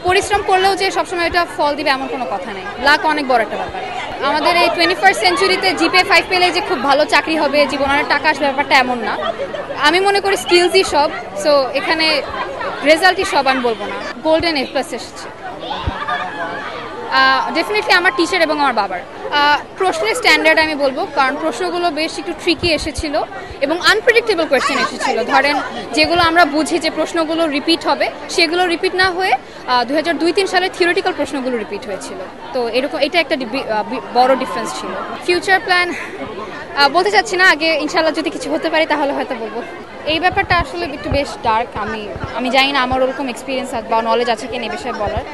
পরিশ্রম করলেও যে সবসময় এটা ফল দিবে এমন কোনো কথা নেই। লাক অনেক বড় একটা ব্যাপার। আমাদের এই 21st সেঞ্চুরিতে জিপিএ 5 পেলে যে খুব ভালো চাকরি হবে, জীবনে অনেক টাকা আসবে, ব্যাপারটা এমন না। আমি মনে করি স্কিলসই সব। সো এখানে রেজাল্টই সব আমি বলবো না। গোল্ডেন A+ এসেছে ডেফিনেটলি আমার টিচার এবং আমার বাবার। প্রশ্নের স্ট্যান্ডার্ড আমি বলবো, কারণ প্রশ্নগুলো বেশ একটু ট্রিকি এসেছিল এবং আনপ্রেডিক্টেবল কোয়েশ্চেন এসেছিল। ধরেন যেগুলো আমরা বুঝি যে প্রশ্নগুলো রিপিট হবে, সেগুলো রিপিট না হয়ে 2002-03 সালে থিওরিটিক্যাল প্রশ্নগুলো রিপিট হয়েছিল। তো এরকম এটা একটা বড় ডিফারেন্স ছিল। ফিউচার প্ল্যান বলতে চাচ্ছি না, আগে ইনশাল্লাহ যদি কিছু হতে পারে তাহলে হয়তো বলবো। এই ব্যাপারটা আসলে একটু বেশ ডার্ক। আমি জানি না আমার ওরকম এক্সপিরিয়েন্স বা নলেজ আছে কিনা এই বিষয়ে বলার।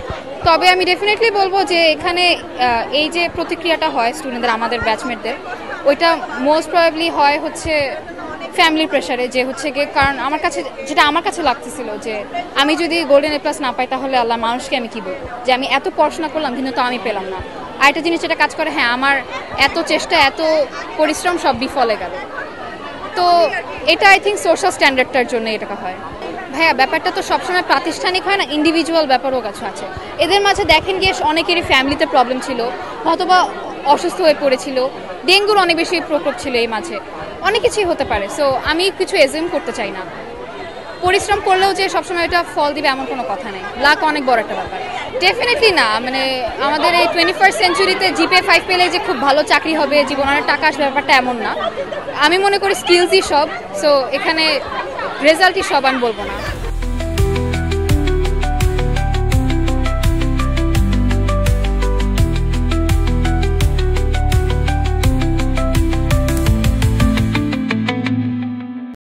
তবে আমি ডেফিনেটলি বলবো যে এখানে এই যে প্রতিক্রিয়াটা হয় স্টুডেন্টদের, আমাদের ব্যাচমেটদের, ওইটা মোস্ট প্রবাবলি হয় হচ্ছে ফ্যামিলির প্রেশারে। যে হচ্ছে গিয়ে, কারণ আমার কাছে লাগতেছিল যে আমি যদি গোল্ডেন A+ না পাই তাহলে আল্লাহ মানুষকে আমি কী বলবো, যে আমি এত পড়াশোনা করলাম কিন্তু তো আমি পেলাম না। আর একটা জিনিস যেটা কাজ করে, হ্যাঁ আমার এত চেষ্টা এত পরিশ্রম সব বিফলে গেল। তো এটা আই থিঙ্ক সোশ্যাল স্ট্যান্ডার্ডটার জন্য এটা হয়। ভাইয়া ব্যাপারটা তো সবসময় প্রাতিষ্ঠানিক হয় না, ইন্ডিভিজুয়াল ব্যাপারও কাছে আছে। এদের মাঝে দেখেন গিয়ে অনেকেরই ফ্যামিলিতে প্রবলেম ছিল, হয়তোবা অসুস্থ হয়ে পড়েছিল, ডেঙ্গুর অনেক বেশি প্রকোপ ছিল এই মাঝে, অনেক কিছুই হতে পারে। সো আমি কিছু এজিউম করতে চাই না। পরিশ্রম করলেও যে সবসময় এটা ফল দিবে এমন কোনো কথা নেই। লাক অনেক বড় একটা ব্যাপার। ডেফিনেটলি না, মানে আমাদের এই 21st সেঞ্চুরিতে জিপিএ 5 পেলে যে খুব ভালো চাকরি হবে, জীবনে অনেক টাকা আসবে, ব্যাপারটা এমন না। আমি মনে করি স্কিলসই সব। সো এখানে রেজাল্টই সব আমি বলবো না।